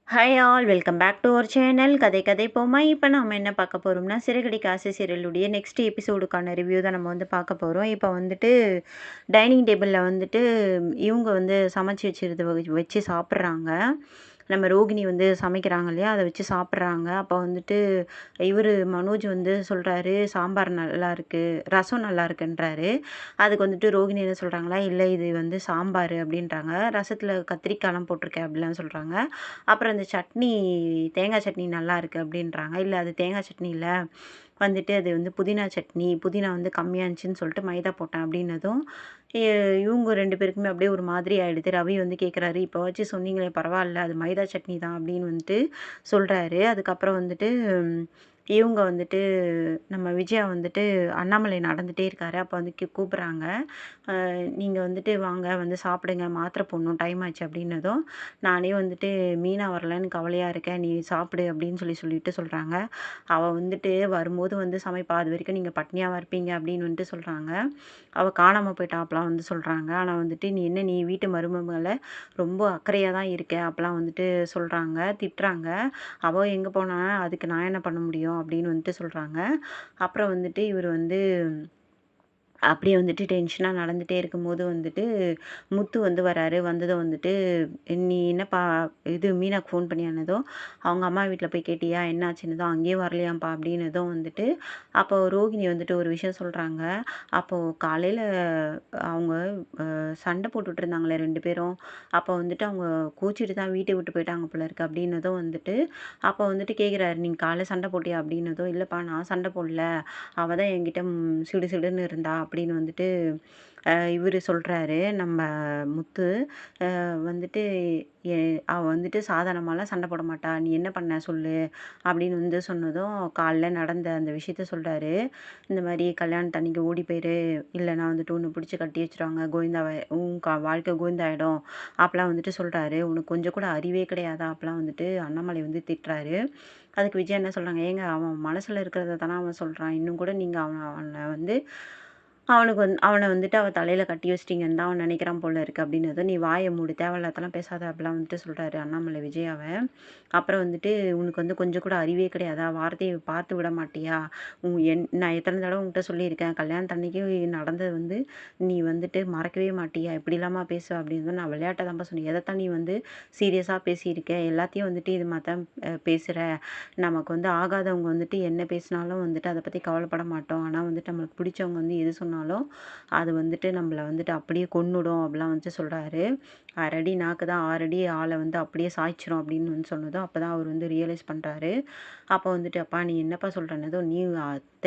Hi all welcome back to our channel கதை கதை போமா. இப்போ நம்ம என்ன பார்க்க போகிறோம்னா, சிறகடிக்க ஆசை சீரியலுடைய நெக்ஸ்ட் எபிசோடுக்கான ரிவ்யூ தான் நம்ம வந்து பார்க்க போகிறோம். இப்போ வந்துட்டு டைனிங் டேபிளில் வந்துட்டு இவங்க வந்து சமைச்சு வச்சுருது வச்சு சாப்பிட்றாங்க. நம்ம ரோகிணி வந்து சமைக்கிறாங்க இல்லையா, அதை வச்சு சாப்பிட்றாங்க. அப்போ வந்துட்டு இவர் மனோஜ் வந்து சொல்கிறாரு, சாம்பார் நல்லா இருக்குது, ரசம் நல்லா இருக்குன்றாரு. அதுக்கு வந்துட்டு ரோகிணி என்ன சொல்கிறாங்களா, இல்லை இது வந்து சாம்பார் அப்படின்றாங்க. ரசத்தில் கத்திரிக்காய்லாம் போட்டிருக்கேன் அப்படிலாம் சொல்கிறாங்க. அப்புறம் இந்த சட்னி, தேங்காய் சட்னி நல்லா இருக்குது அப்படின்றாங்க. இல்லை அது தேங்காய் சட்னி இல்லை, வந்துட்டு அது வந்து புதினா சட்னி, புதினா வந்து கம்மியாக இருந்துச்சுன்னு சொல்லிட்டு மைதா போட்டேன் அப்படின்னதும் இவங்க 2 பேருக்குமே அப்படியே ஒரு மாதிரி ஆயிடுது. ரவி வந்து கேட்குறாரு, இப்போவாச்சும் சொன்னீங்களே பரவாயில்ல, அது மைதா சட்னி தான் அப்படின்னு வந்துட்டு சொல்கிறாரு. அதுக்கப்புறம் வந்துட்டு இவங்க வந்துட்டு நம்ம விஜயா வந்துட்டு அண்ணாமலை நடந்துகிட்டே இருக்காரு. அப்போ வந்து கூப்பிட்றாங்க, நீங்கள் வந்துட்டு வாங்க வந்து சாப்பிடுங்க, மாத்திரை போடணும், டைம் ஆச்சு அப்படின்னதும் நானே வந்துட்டு மீனா வரலன்னு கவலையாக இருக்கேன், நீ சாப்பிடு அப்படின்னு சொல்லிட்டு சொல்கிறாங்க. அவள் வந்துட்டு வரும்போது வந்து சமைப்பா, அது வரைக்கும் நீங்கள் பட்னியாக இருப்பீங்க அப்படின்னு வந்துட்டு சொல்கிறாங்க. அவள் காணாமல் போயிட்டா அப்பலாம் வந்து சொல்கிறாங்க. ஆனால் வந்துட்டு நீ வீட்டு மருமகளை ரொம்ப அக்கறையாக தான் இருக்க அப்பலாம் வந்துட்டு சொல்கிறாங்க, திட்டுறாங்க. அவள் எங்கே போனா அதுக்கு நான் என்ன பண்ண முடியும் அப்படின்னு வந்துட்டு சொல்கிறாங்க. அப்புறம் வந்துட்டு இவர் வந்து அப்படியே வந்துட்டு டென்ஷனாக நடந்துகிட்டே இருக்கும்போது வந்துட்டு முத்து வந்து வராரு. வந்ததும் வந்துட்டு, நீ என்னப்பா இது மீனாக்கு ஃபோன் பண்ணியானதும், அவங்க அம்மா வீட்டில் போய் கேட்டியா என்ன ஆச்சுன்னதும், அங்கேயும் வரலையாம்ப்பா அப்படின்னதும் வந்துட்டு, அப்போ ரோகிணி வந்துட்டு ஒரு விஷயம் சொல்கிறாங்க. அப்போது காலையில் அவங்க சண்டை போட்டுட்டு இருந்தாங்களே 2 பேரும், அப்போ வந்துட்டு அவங்க கோச்சிட்டு தான் வீட்டை விட்டு போயிட்டாங்க போல இருக்கு அப்படின்னதும் வந்துட்டு, அப்போ வந்துட்டு கேட்குறாரு, நீங்கள் காலைல சண்டை போட்டியா அப்படின்னதும், இல்லைப்பா நான் சண்டை போடல, அவள் தான் என்கிட்ட சிடு சிடுன்னு இருந்தா அப்படின்னு வந்துட்டு இவர் சொல்கிறாரு நம்ம முத்து. வந்துட்டு எ அவள் வந்துட்டு சாதாரணமாலாம் சண்டை போட மாட்டா, நீ என்ன பண்ண சொல்லு அப்படின்னு வந்து சொன்னதும் காலைல நடந்த அந்த விஷயத்த சொல்கிறாரு. இந்த மாதிரி கல்யாணத்தன்னைக்கு ஓடி போயிரு, இல்லைனா வந்துட்டு உன்னை பிடிச்சி கட்டி வச்சுருவாங்க, கோவிந்தாவை உன் வாழ்க்கை கோவிந்தாயிடும் அப்போலாம் வந்துட்டு சொல்கிறாரு. உனக்கு கொஞ்சம் கூட அறிவே கிடையாதா அப்போலாம் வந்துட்டு அண்ணாமலை வந்து திட்டுறாரு. அதுக்கு விஜய் என்ன சொல்கிறாங்க, ஏங்க அவன் மனசில் இருக்கிறத தானே அவன் சொல்கிறான், இன்னும் கூட நீங்கள் அவனை வந்து அவனை வந்துட்டு அவள் தலையில் கட்டி வச்சிட்டிங்கன்னு தான் அவன் நினைக்கிறான் போல இருக்குது அப்படின்னது. நீ வாயை மூடு, தேவையில்லாதெல்லாம் பேசாத அப்படிலாம் வந்துட்டு சொல்கிறாரு அண்ணாமலை விஜயாவை. அப்புறம் வந்துட்டு உனக்கு வந்து கொஞ்சம் கூட அறிவே கிடையாதா, வார்த்தையை பார்த்து விட மாட்டியா, நான் எத்தனை தடவை உங்கள்கிட்ட சொல்லியிருக்கேன், கல்யாணத்தன்னைக்கு நடந்தது வந்து நீ வந்துட்டு மறக்கவே மாட்டியா, இப்படி இல்லாமல் பேசுவ அப்படின்னு. நான் விளையாட்டை தான்ப்பா சொன்னேன், எதைத்தான் நீ வந்து சீரியஸாக பேசியிருக்கேன், எல்லாத்தையும் வந்துட்டு இது மாதிரி தான் பேசுகிற, நமக்கு வந்து ஆகாதவங்க வந்துட்டு என்ன பேசினாலும் வந்துட்டு அதை பற்றி கவலைப்பட மாட்டோம், ஆனால் வந்துட்டு நம்மளுக்கு பிடிச்சவங்க வந்து எது சொன்னாலும் அது வந்துட்டு நம்மளை வந்துட்டு அப்படியே கொன்னுடும் அப்படிலாம் வந்துட்டு சொல்கிறாரு. 1/2 அடி நாக்கு தான் 6 அடி ஆளை வந்து அப்படியே சாய்ச்சிரும் அப்படின்னு வந்து சொன்னதும் அப்போ தான் அவர் வந்து ரியலைஸ் பண்ணுறாரு. அப்போ வந்துட்டு, அப்பா நீ என்னப்பா சொல்கிறனதும், நீ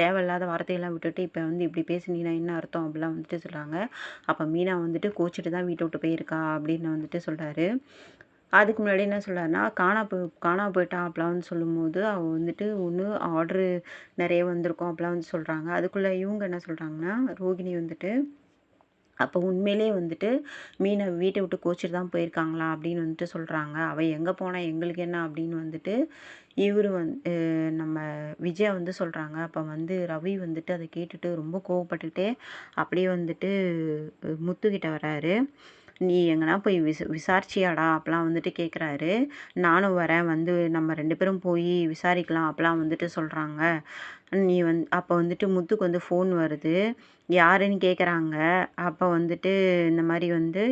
தேவையில்லாத வார்த்தையெல்லாம் விட்டுட்டு இப்போ வந்து இப்படி பேசுனீங்கன்னா என்ன அர்த்தம் அப்படிலாம் வந்துட்டு சொல்கிறாங்க. அப்போ மீனா வந்துட்டு கோச்சிட்டு தான் வீட்டை விட்டு போயிருக்கா அப்படின்னு வந்துட்டு சொல்கிறாரு. அதுக்கு முன்னாடி என்ன சொல்றாருன்னா, காணாம போயிட்டா அப்பலாம் வந்து சொல்லும்போது, அவ வந்துட்டு ஒண்ணு ஆர்டரு நெறைய வந்திருக்கும் அப்பலாம் வந்து சொல்றாங்க. அதுக்குள்ள இவங்க என்ன சொல்றாங்கன்னா, ரோகிணி வந்துட்டு, அப்போ உண்மையிலேயே வந்துட்டு மீன வீட்ட விட்டு கோச்சிட்டு தான் போயிருக்காங்களா அப்படின்னு வந்துட்டு சொல்றாங்க. அவ எங்க போனா எங்களுக்கு என்ன அப்படின்னு வந்துட்டு இவரு நம்ம விஜயா வந்து சொல்றாங்க. அப்ப வந்து ரவி வந்துட்டு அத கேட்டுட்டு ரொம்ப கோவப்பட்டுட்டே அப்படியே வந்துட்டு முத்துக்கிட்ட வராரு. நீ எங்கனா போய் விசாரிச்சியாடா அப்பலாம் வந்துட்டு கேட்குறாரு. நானும் வரேன், வந்து நம்ம 2 பேரும் போய் விசாரிக்கலாம் அப்பலாம் வந்துட்டு சொல்கிறாங்க. நீ அப்போ வந்துட்டு முத்துக்கு வந்து ஃபோன் வருது. யாருன்னு கேட்குறாங்க. அப்போ வந்துட்டு இந்த மாதிரி வந்து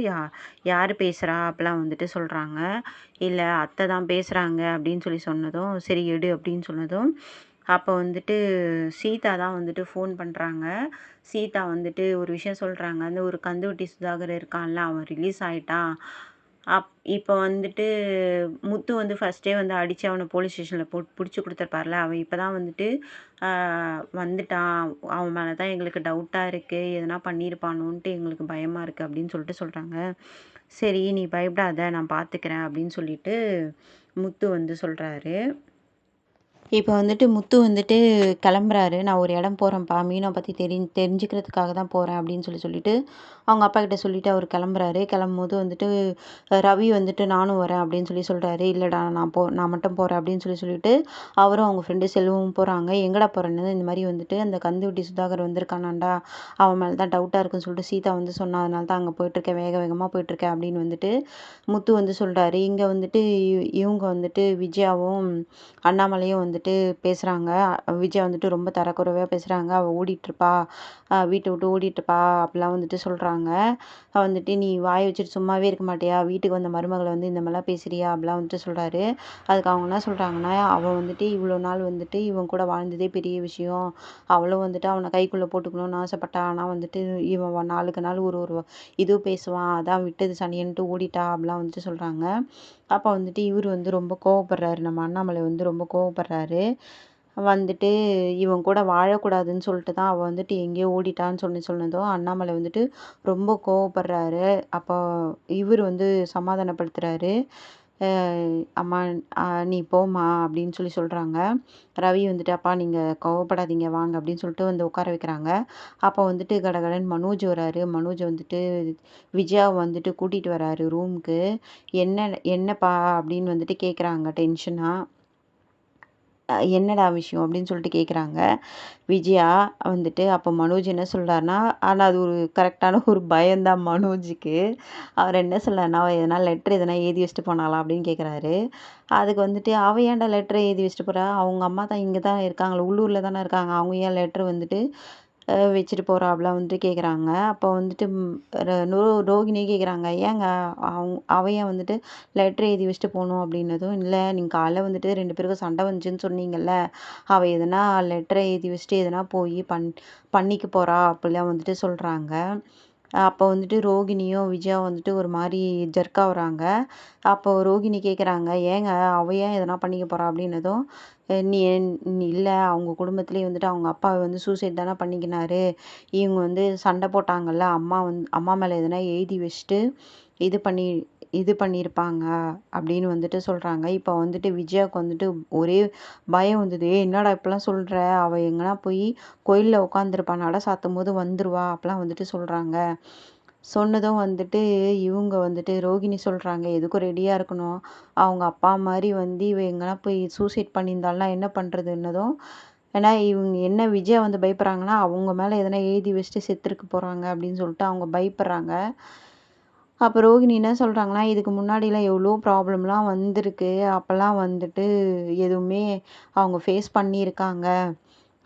யார் பேசுகிறா அப்பலாம் வந்துட்டு சொல்கிறாங்க. இல்லை அத்தை தான் பேசுகிறாங்க அப்படின்னு சொன்னதும், சரி எடு அப்படின்னு சொன்னதும், அப்போ வந்துட்டு சீதா தான் வந்துட்டு ஃபோன் பண்ணுறாங்க. சீதா வந்துட்டு ஒரு விஷயம் சொல்கிறாங்க. அந்த ஒரு கந்துவட்டி சுதாகர் இருக்கான்ல, அவன் ரிலீஸ் ஆயிட்டான். இப்போ வந்துட்டு முத்து வந்து ஃபஸ்ட்டே வந்து அடித்து அவனை போலீஸ் ஸ்டேஷனில் பிடிச்சி கொடுத்துருப்பார்ல, அவன் இப்போ தான் வந்துட்டு வந்துட்டான், அவன் மேலே தான் எங்களுக்கு டவுட்டாக இருக்குது, எதனா பண்ணியிருப்பானோன்ட்டு எங்களுக்கு பயமாக இருக்குது அப்படின்னு சொல்கிறாங்க. சரி நீ பயப்படாத, நான் பார்த்துக்கிறேன் அப்படின்னு சொல்லிட்டு முத்து வந்து சொல்கிறாரு. இப்போ வந்துட்டு முத்து வந்துட்டு கிளம்புறாரு. நான் ஒரு இடம் போகிறேன்ப்பா, மீனை பற்றி தெரிஞ்சுக்கிறதுக்காக தான் போகிறேன் அப்படின்னு சொல்லிட்டு அவங்க அப்பா கிட்ட சொல்லிட்டு அவர் கிளம்புறாரு. கிளம்பும்போது வந்துட்டு ரவி வந்துட்டு நானும் வரேன் அப்படின்னு சொல்றாரு. இல்லடா நான் மட்டும் போறேன் அப்படின்னு சொல்லிட்டு அவரும் அவங்க ஃப்ரெண்டு செல்வமும் போறாங்க. எங்கடா போறேன்னு இந்த மாதிரி வந்துட்டு அந்த கந்துவட்டி சுதாகர் வந்திருக்கானாண்டா, அவன் மேல தான் டவுட்டா இருக்குன்னு சொல்லிட்டு சீதா வந்து சொன்னா. அதனால தான் அங்க போயிட்டுருக்கேன். வேக வேகமா போயிட்டுருக்கேன் அப்படின்னு வந்துட்டு முத்து வந்து சொல்றாரு. இங்க வந்துட்டு இவங்க வந்துட்டு விஜயாவும் அண்ணாமலையும் வந்துட்டு பேசுறாங்க. விஜயா வந்துட்டு ரொம்ப தரக்குறைவா பேசுறாங்க. அவ ஓடிட்டுருப்பா, வீட்ட விட்டு ஓடிட்டுருப்பா அப்படிலாம் வந்துட்டு சொல்றாங்க. வந்துட்டு "நீ வாய வச்சுட்டு சும்மாவே இருக்க மாட்டியா? வீட்டுக்கு வந்த மருமகள வந்து இந்த மாதிரிலாம் பேசுறியா?" அப்படிலாம் வந்துட்டு சொல்றாரு. அதுக்கு அவங்க என்ன சொல்றாங்கன்னா, "அவ வந்துட்டு இவ்வளோ நாள் வந்துட்டு இவன் கூட வாழ்ந்ததே பெரிய விஷயம். அவளும் வந்துட்டு அவன கைக்குள்ள போட்டுக்கணும்னு ஆசைப்பட்டா. ஆனா வந்துட்டு இவன் நாளுக்கு நாள் ஒரு ஒரு இது பேசுவான். அதான் விட்டது சனியன்ட்டு ஓடிட்டா." அப்படிலாம் வந்துட்டு சொல்றாங்க. அப்ப வந்துட்டு இவரு வந்து ரொம்ப கோவப்படுறாரு. நம்ம அண்ணாமலை வந்து ரொம்ப கோவப்படுறாரு. வந்துட்டு இவன் கூட வாழக்கூடாதுன்னு சொல்லிட்டு தான் அவ வந்துட்டு எங்கேயோ ஓடிட்டான்னு சொன்னதும் அண்ணாமலை வந்துட்டு ரொம்ப கோவப்படுறாரு. அப்போ இவரு வந்து சமாதானப்படுத்துறாரு. "அ அம்மா நீ போம்மா" அப்படின்னு சொல்றாங்க. ரவி வந்துட்டு, "அப்பா நீங்க கோவப்படாதீங்க வாங்க" அப்படின்னு சொல்லிட்டு வந்து உட்கார வைக்கிறாங்க. அப்போ வந்துட்டு கடகடன்னு மனோஜ் வராரு. மனோஜ் வந்துட்டு விஜயாவ வந்துட்டு கூட்டிட்டு வராரு ரூமுக்கு. என்னப்பா?" அப்படின்னு வந்துட்டு கேட்குறாங்க டென்ஷனா. "என்னடா விஷயம்?" அப்படின்னு சொல்லிட்டு கேட்குறாங்க விஜயா வந்துட்டு. அப்போ மனோஜ் என்ன சொல்றாருன்னா, ஆனா அது ஒரு கரெக்டான ஒரு பயம் தான் மனோஜுக்கு. அவர் என்ன சொல்றாருன்னா, "அவ எதனா லெட்டர் எதனா எழுதி வச்சுட்டு போனாளா?" அப்படின்னு கேட்குறாரு. அதுக்கு வந்துட்டு, "அவ ஏன்டா லெட்டர் எழுதி வச்சுட்டு போறா? அவங்க அம்மா தான் இங்க தான் இருக்காங்கல்ல, உள்ளூர்ல தானே இருக்காங்க. அவங்க ஏன் லெட்டர் வந்துட்டு வச்சுட்டு போறா?" அப்படிலாம் வந்துட்டு கேட்குறாங்க. அப்போ வந்துட்டு ரோகிணி கேட்குறாங்க, "ஏங்க அவ ஏன் வந்துட்டு லெட்டர் எழுதி வச்சுட்டு போணும்?" அப்படின்னதும், "இல்ல நீங்க காலைல வந்துட்டு 2 பேருக்கும் சண்டை வந்துச்சுன்னு சொன்னீங்கல்ல, அவ எதனா லெட்டர எழுதி வச்சுட்டு எதனா போய் பண்ணிக்க போறா" அப்படிலாம் வந்துட்டு சொல்றாங்க. அப்போ வந்துட்டு ரோகிணியும் விஜயாவும் வந்துட்டு ஒரு மாரி ஜெர்க் ஆவுறாங்க. அப்போ ரோகிணி கேட்குறாங்க, "ஏங்க அவ ஏன் எதனா பண்ணிக்க போறா?" அப்படின்னதும், நீ இல்ல அவங்க குடும்பத்திலேயே வந்துட்டு அவங்க அப்பா வந்து சூசைட் தானே பண்ணிக்கினாரு. இவங்க வந்து சண்டை போட்டாங்கல்ல, அம்மா மேல எதனா எழுதி வச்சுட்டு இது பண்ணி இது பண்ணியிருப்பாங்க அப்படின்னு வந்துட்டு சொல்றாங்க. இப்போ வந்துட்டு விஜயாவுக்கு வந்துட்டு ஒரே பயம் வந்தது. "ஏய் என்னடா இப்படிலாம் சொல்ற? அவ எங்கனா போய் கோயில்ல உட்காந்துருப்பா. நட சாத்தும்போது வந்துருவா" அப்பலாம் வந்துட்டு சொல்றாங்க. சொன்னதும் வந்துட்டு இவங்க வந்துட்டு ரோகிணி சொல்றாங்க, "எதுக்கும் ரெடியா இருக்கணும். அவங்க அப்பா மாரி வந்து இவ எங்கனா போய் சூசைட் பண்ணியிருந்தாள்னா என்ன பண்றதுன்னதும்" ஏன்னா இவங்க என்ன விஜயா வந்து பயப்படுறாங்கன்னா, அவங்க மேல எதனா எழுதி வச்சுட்டு செத்துருக்க போறாங்க அப்படின்னு சொல்லிட்டு அவங்க பயப்படுறாங்க. அப்ப ரோகிணி என்ன சொல்றாங்கன்னா, "இதுக்கு முன்னாடிலாம் எவ்வளோ ப்ராப்ளம்லாம் வந்திருக்கு. அப்பலாம் வந்துட்டு எதுவுமே அவங்க ஃபேஸ் பண்ணியிருக்காங்க.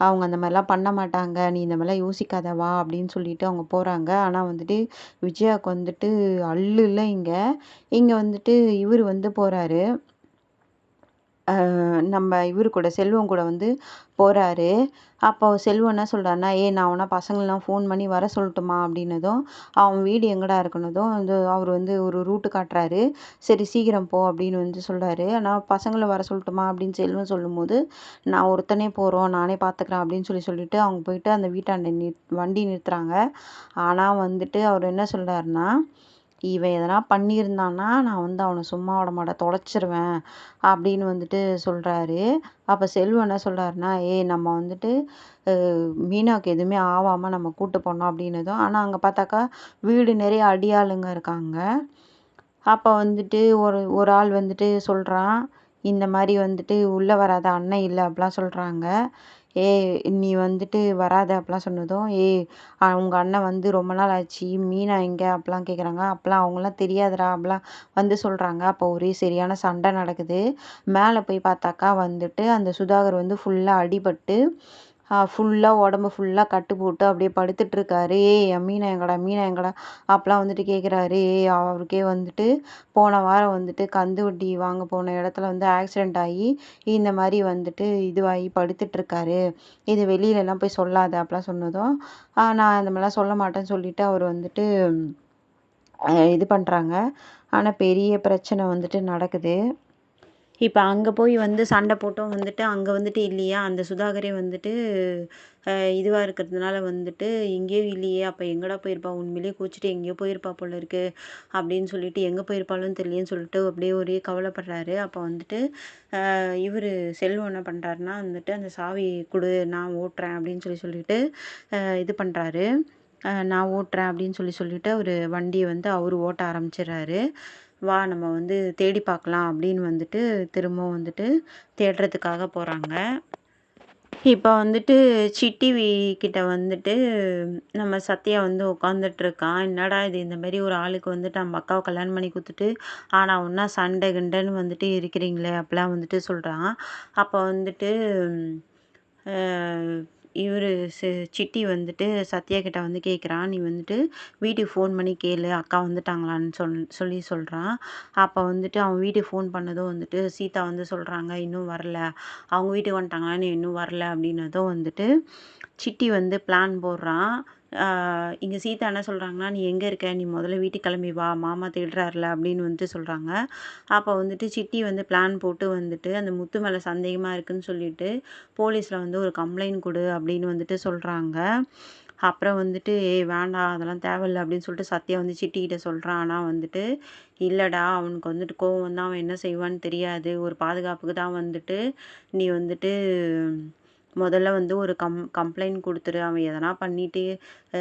அவங்க அந்த மாரிலாம் பண்ண மாட்டாங்க. நீ இந்த மாரிலாம் யோசிக்காத வா" அப்படின்னு சொல்லிட்டு அவங்க போறாங்க. ஆனா வந்துட்டு விஜயாவுக்கு வந்துட்டு அல்லுல்ல இங்க. இங்க வந்துட்டு இவரு வந்து போறாரு. நம்ம இவரு கூட செல்வம் கூட வந்து போறாரு. அப்போ செல்வம் என்ன சொல்றாருன்னா, "ஏய் நான் வேணா பசங்களலாம் ஃபோன் பண்ணி வர சொல்லட்டுமா?" அப்படின்னதும், "அவன் வீடு எங்கடா இருக்குன்னதும்" வந்து அவரு வந்து ஒரு ரூட்டு காட்டுறாரு. "சரி சீக்கிரம் போ" அப்படின்னு வந்து சொல்றாரு. "நான் பசங்கள வர சொல்லட்டுமா?" அப்படின்னு செல்வம் சொல்லும்போது, "நான் ஒருத்தனே போறோம். நானே பார்த்துக்கிறேன்" அப்படின்னு சொல்லிட்டு அவங்க போயிட்டு அந்த வீட்டாண்ட வண்டி நிறுத்துறாங்க. ஆனா வந்துட்டு அவரு என்ன சொல்றாருன்னா, "இவன் எதனா பண்ணியிருந்தான்னா, நான் வந்து அவன சும்மா விட மாட்டேன். தொலைச்சிருவேன்" அப்படின்னு வந்துட்டு சொல்றாரு. அப்ப செல்வம் என்ன சொல்றாருன்னா, "ஏய் நம்ம வந்துட்டு மீனாவுக்கு எதுவுமே ஆவாம நம்ம கூட்டு போனோம்" அப்படின்னதும், ஆனா அங்க பார்த்தாக்கா வீடு நிறைய அடியாளுங்க இருக்காங்க. அப்ப வந்துட்டு ஒரு ஒரு ஆள் வந்துட்டு சொல்றான், இந்த மாரி வந்துட்டு "உள்ள வராத அண்ணன் இல்ல" அப்படிலாம் சொல்றாங்க. "ஏய் நீ வந்துட்டு வராத" அப்படிலாம் சொன்னதும், "ஏய் உங்க அண்ணன் வந்து ரொம்ப நாள் ஆச்சு. மீனா எங்க?" அப்படிலாம் கேட்குறாங்க. "அப்பலாம் அவங்கலாம் தெரியாதுடா" அப்படிலாம் வந்து சொல்றாங்க. அப்போ ஒரே சரியான சண்டை நடக்குது. மேல போய் பார்த்தாக்கா வந்துட்டு அந்த சுதாகர் வந்து ஃபுல்லா அடிபட்டு, ஃபுல்லா உடம்பு ஃபுல்லா கட்டு போட்டு அப்படியே படுத்துட்ருக்காரு. "ஏய் என் மீனா எங்கடா? மீனா எங்கடா?" அப்பலாம் வந்துட்டு கேட்குறாரு. அவருக்கே வந்துட்டு போன வாரம் வந்துட்டு கந்துவட்டி வாங்க போன இடத்துல வந்து ஆக்சிடென்ட் ஆகி, இந்த மாரி வந்துட்டு இதுவாகி படுத்துட்ருக்காரு. "இது வெளியிலலாம் போய் சொல்லாத" அப்படிலாம் சொன்னதும், நான் இந்த மாரிலாம் சொல்ல மாட்டேன்னு சொல்லிட்டு அவர் வந்துட்டு இது பண்றாங்க. ஆனா பெரிய பிரச்சனை வந்துட்டு நடக்குது. இப்ப அங்க போய் வந்து சண்டை போட்டும் வந்துட்டு, அங்க வந்துட்டு இல்லையா, அந்த சுதாகரே வந்துட்டு இதுவா இருக்கிறதுனால வந்துட்டு, "எங்கேயும் இல்லையே, அப்ப எங்கடா போயிருப்பா? உண்மையிலேயே கோச்சிட்டு எங்கேயோ போயிருப்பா போல இருக்கு" அப்படின்னு சொல்லிட்டு, எங்க போயிருப்பாளோன்னு தெரியலையேன்னு சொல்லிட்டு அப்படியே ஒரே கவலைப்படுறாரு. அப்ப வந்துட்டு இவரு செல்வம் என்ன பண்றாருன்னா வந்துட்டு, "அந்த சாவி குடு, நான் ஓட்டுறேன்" அப்படின்னு சொல்லிட்டு இது பண்றாரு. நான் ஓட்டுறேன் அப்படின்னு சொல்லிட்டு அவரு வண்டிய வந்து அவரு ஓட்ட ஆரம்பிச்சிடுறாரு. வா நம்ம வந்து தேடி பார்க்கலாம் அப்படின்னு வந்துட்டு திரும்பவும் வந்துட்டு தேடுறதுக்காக போறாங்க. இப்ப வந்துட்டு சிட்டி கிட்ட வந்துட்டு நம்ம சத்யா வந்து உட்காந்துட்ருக்கான். என்னடா இது இந்த மாரி ஒரு ஆளுக்கு வந்துட்டு நம்ம அக்காவ கல்யாணம் பண்ணி குடுத்துட்டு, ஆனா ஒண்ணா சண்டை கிண்டன்னு வந்துட்டு இருக்கிறீங்களே! அப்பலாம் வந்துட்டு சொல்றான். அப்ப வந்துட்டு அ இவரு சிட்டி வந்துட்டு சத்யா கிட்ட வந்து கேட்குறான். "நீ வந்துட்டு வீட்டுக்கு ஃபோன் பண்ணி கேளு, அக்கா வந்துட்டாங்களான்னு" சொல்றான். அப்ப வந்துட்டு அவன் வீட்டுக்கு ஃபோன் பண்ணதும் வந்துட்டு சீதா வந்து சொல்றாங்க, "இன்னும் வரல. அவங்க வீட்டுக்கு வந்துட்டாங்களா, நீ இன்னும் வரல" அப்படின்னதும் வந்துட்டு சிட்டி வந்து பிளான் போடுறான். இங்க சீதா என்ன சொல்றாங்கன்னா, "நீ எங்க இருக்க? நீ முதல்ல வீட்டுக்கு கிளம்பி வா. மாமா தேடுறாருல" அப்படின்னு வந்துட்டு சொல்றாங்க. அப்ப வந்துட்டு சிட்டி வந்து பிளான் போட்டு வந்துட்டு அந்த முத்து மேல சந்தேகமா இருக்குன்னு சொல்லிட்டு, போலீஸ்ல வந்து ஒரு கம்ப்ளைண்ட் குடு அப்படின்னு வந்துட்டு சொல்றாங்க. அப்புறம் வந்துட்டு, "ஏய் வேண்டாம் அதெல்லாம் தேவையில்ல" அப்படின்னு சொல்லிட்டு சத்யா வந்து சிட்டிகிட்ட சொல்றான். ஆனா வந்துட்டு, "இல்லடா அவனுக்கு வந்துட்டு கோவம் வந்தா அவன் என்ன செய்வான்னு தெரியாது. ஒரு பாதுகாப்புக்கு தான் வந்துட்டு நீ வந்துட்டு முதல்ல வந்து ஒரு கம்ப்ளைண்ட் குடுத்துரு. அவன் எதனா பண்ணிட்டு, அ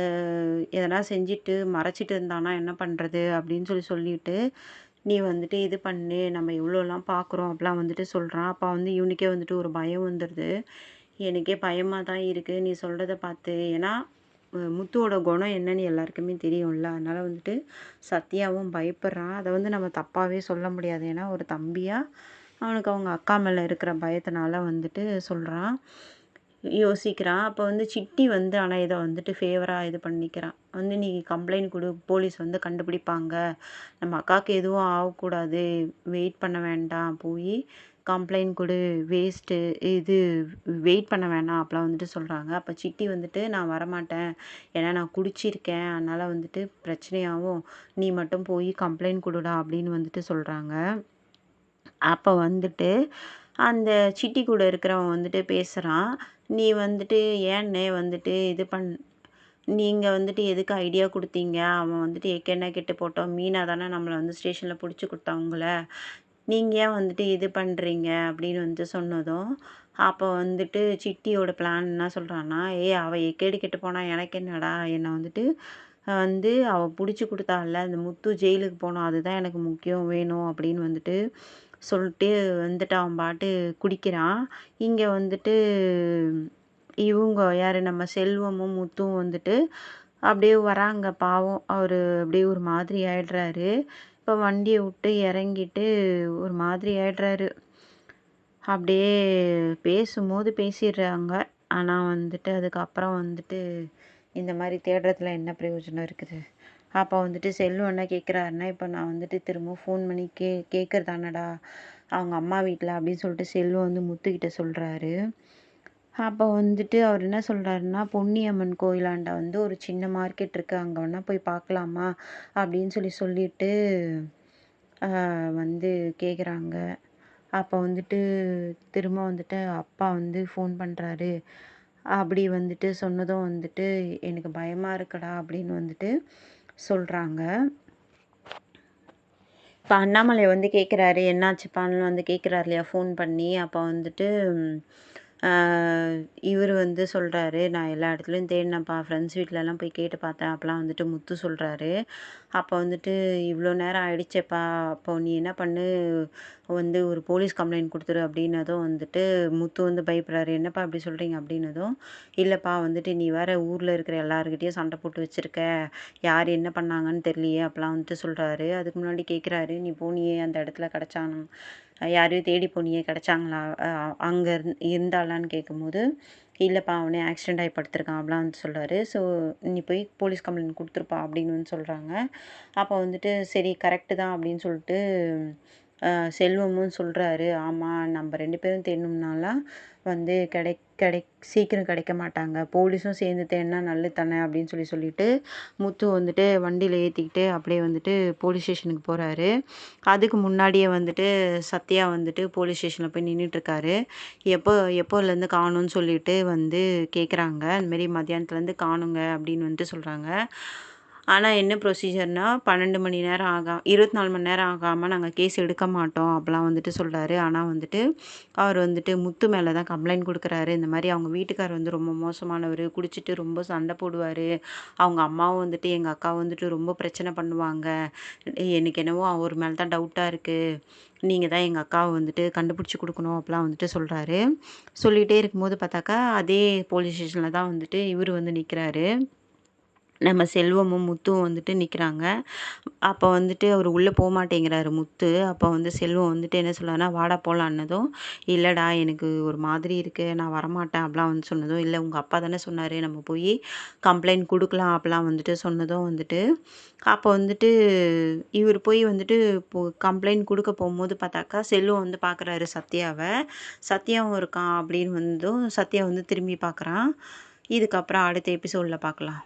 எதனா செஞ்சுட்டு மறைச்சிட்டு இருந்தான்னா என்ன பண்றது?" அப்படின்னு சொல்லிட்டு, "நீ வந்துட்டு இது பண்ணு. நம்ம இவ்வளோலாம் பார்க்குறோம்." அப்படிலாம் வந்துட்டு சொல்றான். அப்ப வந்து இவனுக்கே வந்துட்டு ஒரு பயம் வந்துருது. எனக்கே பயமா தான் இருக்கு. நீ சொல்றத பார்த்து. ஏன்னா, முத்துவோட குணம் என்னன்னு எல்லாருக்குமே தெரியும்ல. அதனால வந்துட்டு சத்யாவும் பயப்படுறான். அத வந்து நம்ம தப்பாவே சொல்ல முடியாது. ஏன்னா, ஒரு தம்பியா அவனுக்கு அவங்க அக்கா மேல இருக்கிற பயத்தினால வந்துட்டு சொல்றான். யோசிக்கிறான். அப்ப வந்து சிட்டி வந்து ஆனா இத வந்துட்டு ஃபேவரா இது பண்ணிக்கிறான். வந்து "நீ கம்ப்ளைண்ட் குடு. போலீஸ் வந்து கண்டுபிடிப்பாங்க. நம்ம அக்காவுக்கு எதுவும் ஆகக்கூடாது. வெயிட் பண்ண வேண்டாம். போயி கம்ப்ளைண்ட் குடு. வேஸ்ட்டு. இது வெயிட் பண்ண வேணாம்." அப்பலாம் வந்துட்டு சொல்றாங்க. அப்ப சிட்டி வந்துட்டு "நான் வரமாட்டேன். ஏன்னா நான் குடிச்சிருக்கேன். அதனால வந்துட்டு பிரச்சனையாவும். நீ மட்டும் போய் கம்ப்ளைண்ட் குடுடா" அப்படின்னு வந்துட்டு சொல்றாங்க. அப்ப வந்துட்டு அந்த சிட்டி கூட இருக்கிறவன் வந்துட்டு பேசுறான். "நீ வந்துட்டு ஏன்னே வந்துட்டு இது நீங்க வந்துட்டு எதுக்கு ஐடியா குடுத்தீங்க? அவன் வந்துட்டு எக்கெண்ண கெட்டு போட்டோம். மீனா தானே நம்மள வந்து ஸ்டேஷன்ல புடிச்சு குடுத்தா உங்கள. நீங்க ஏன் வந்துட்டு இது பண்றீங்க?" அப்படின்னு வந்து சொன்னதும், அப்போ வந்துட்டு சிட்டியோட பிளான் என்ன சொல்றான்னா, "ஏய் அவ எக்கேடு கெட்டு போனா எனக்கு என்னடா? என்ன வந்துட்டு வந்து அவ புடிச்சு குடுத்தால்ல, அந்த முத்து ஜெயிலுக்கு போணும். அதுதான் எனக்கு முக்கியம் வேணும்." அப்படின்னு வந்துட்டு சொல்லிட்டு வந்துட்டு அவன் பாட்டு குடிக்கிறான். இங்க வந்துட்டு இவுங்க யாரு நம்ம செல்வமும், முத்துவும் வந்துட்டு அப்படியே வராங்க பாவம். அவரு அப்படியே ஒரு மாதிரி ஆயிடுறாரு. இப்ப வண்டிய விட்டு இறங்கிட்டு ஒரு மாதிரி ஆயிடுறாரு. அப்படியே பேசும்போது பேசிடுறாங்க. ஆனா வந்துட்டு அதுக்கப்புறம் வந்துட்டு இந்த மாரி தேடுறதுல என்ன பிரயோஜனம் இருக்குது? அப்ப வந்துட்டு செல்வம் என்ன கேட்குறாருன்னா, "இப்ப நான் வந்துட்டு திரும்பவும் ஃபோன் பண்ணி கேட்கறதானடா அவங்க அம்மா வீட்ல" அப்படின்னு சொல்லிட்டு செல்வம் வந்து முத்துக்கிட்ட சொல்றாரு. அப்ப வந்துட்டு அவரு என்ன சொல்றாருன்னா, "பொன்னியம்மன் கோயிலாண்ட வந்து ஒரு சின்ன மார்க்கெட் இருக்கு. அங்க வேணா போய் பார்க்கலாமா?" அப்படின்னு சொல்லிட்டு வந்து கேட்குறாங்க. அப்ப வந்துட்டு திரும்ப வந்துட்டு அப்பா வந்து ஃபோன் பண்றாரு. அப்படி வந்துட்டு சொன்னதும் வந்துட்டு, "எனக்கு பயமா இருக்குடா" அப்படின்னு வந்துட்டு சொல்றாங்க. இப்ப அண்ணாமலை வந்து கேட்குறாரு, "என்னாச்சுப்பான்னு?" வந்து கேட்குறாரு இல்லையா ஃபோன் பண்ணி. அப்ப வந்துட்டு ஆ இவரு வந்து சொல்றாரு, "நான் எல்லா இடத்துலயும் தேடினேன்ப்பா. ஃப்ரெண்ட்ஸ் வீட்லலாம் போய் கேட்டு பார்த்தேன்." அப்பலாம் வந்துட்டு முத்து சொல்றாரு. அப்ப வந்துட்டு, "இவ்ளோ நேரம் ஆயிடுச்சேப்பா! அப்போ நீ என்ன பண்ணு, வந்து ஒரு போலீஸ் கம்ப்ளைண்ட் குடுத்துரு." அப்படின்னதும் வந்துட்டு முத்து வந்து பயப்படுறாரு. "என்னப்பா இப்படி சொல்றீங்க?" அப்படின்னதும், "இல்லப்பா வந்துட்டு நீ வேற ஊர்ல இருக்கிற எல்லார்கிட்டயும் சண்டை போட்டு வச்சிருக்க. யார் என்ன பண்ணாங்கன்னு தெரியலையே." அப்பலாம் வந்துட்டு சொல்றாரு. அதுக்கு முன்னாடி கேட்குறாரு, "நீ போனியே அந்த இடத்துல கிடைச்சானா? யாரையும் தேடி போனியே கிடைச்சாங்களா? அங்க இருந்தாளான்னு?" கேட்கும்போது, "இல்லப்பா அவனே ஆக்சிடென்ட் ஆகி படுத்துருக்கான்." அப்படிலாம் வந்து சொல்றாரு. "ஸோ நீ போய் போலீஸ் கம்ப்ளைண்ட் குடுத்துருப்பா." அப்படின்னு வந்து சொல்றாங்க. அப்போ வந்துட்டு சரி கரெக்ட்டு தான் அப்படின்னு சொல்லிட்டு செல்வமும் சொல்றாரு. "ஆமா நம்ம 2 பேரும் தேடினோம்னாலாம் வந்து சீக்கிரம் கிடைக்க மாட்டாங்க. போலீஸும் சேர்ந்து தேடினா நல்லது தானே." அப்படின்னு சொல்லிட்டு முத்து வந்துட்டு வண்டியில ஏத்திக்கிட்டு அப்படியே வந்துட்டு போலீஸ் ஸ்டேஷனுக்கு போறாரு. அதுக்கு முன்னாடியே வந்துட்டு சத்யா வந்துட்டு போலீஸ் ஸ்டேஷன்ல போய் நின்னுட்டுருக்காரு. எப்போலேருந்து காணோம்னு சொல்லிட்டு வந்து கேட்குறாங்க. "இந்த மாரி மத்தியானத்துலேருந்து காணோங்க" அப்படின்னு வந்துட்டு சொல்றாங்க. ஆனால் என்ன ப்ரொசீஜர்னா 12 மணி நேரம் 24 மணி நேரம் ஆகாமல் நாங்கள் கேஸ் எடுக்க மாட்டோம் அப்படிலாம் வந்துட்டு சொல்கிறாரு. ஆனால் வந்துட்டு அவர் வந்துட்டு முத்து மேலே தான் கம்ப்ளைண்ட் கொடுக்குறாரு. இந்த மாதிரி அவங்க வீட்டுக்கார் வந்து ரொம்ப மோசமானவர், குடிச்சிட்டு ரொம்ப சண்டை போடுவார், அவங்க அம்மாவும் வந்துட்டு எங்கள் அக்காவும் வந்துட்டு ரொம்ப பிரச்சனை பண்ணுவாங்க, எனக்கு என்னவோ அவர் மேலே தான் டவுட்டாக இருக்குது, நீங்கள் தான் எங்கள் அக்காவை வந்துட்டு கண்டுபிடிச்சி கொடுக்கணும் அப்படிலாம் வந்துட்டு சொல்கிறாரு. சொல்லிகிட்டே இருக்கும்போது பார்த்தாக்கா அதே போலீஸ் ஸ்டேஷனில் தான் வந்துட்டு இவர் வந்து நிற்கிறாரு. நம்ம செல்வமும் முத்துவும் வந்துட்டு நிற்கிறாங்க. அப்போ வந்துட்டு அவர் உள்ளே போமாட்டேங்கிறாரு முத்து. அப்போ வந்து செல்வம் வந்துட்டு என்ன சொல்றாருன்னா, "வாடா போலான்னதும்", "இல்லடா எனக்கு ஒரு மாதிரி இருக்கு, நான் வரமாட்டேன்" அப்படிலாம் வந்து சொன்னதும், "இல்லை உங்கள் அப்பா தானே சொன்னார் நம்ம போய் கம்ப்ளைண்ட் கொடுக்கலாம்" அப்படிலாம் வந்துட்டு சொன்னதும் வந்துட்டு, அப்போ வந்துட்டு இவர் போய் வந்துட்டு கம்ப்ளைண்ட் கொடுக்க போகும்போது பார்த்தாக்கா, செல்வம் வந்து பார்க்குறாரு சத்யாவ. சத்யாவும் இருக்கான் அப்படின்னு வந்ததும், சத்யா வந்து திரும்பி பார்க்குறான். இதுக்கப்புறம் அடுத்த எபிசோடில் பார்க்கலாம்.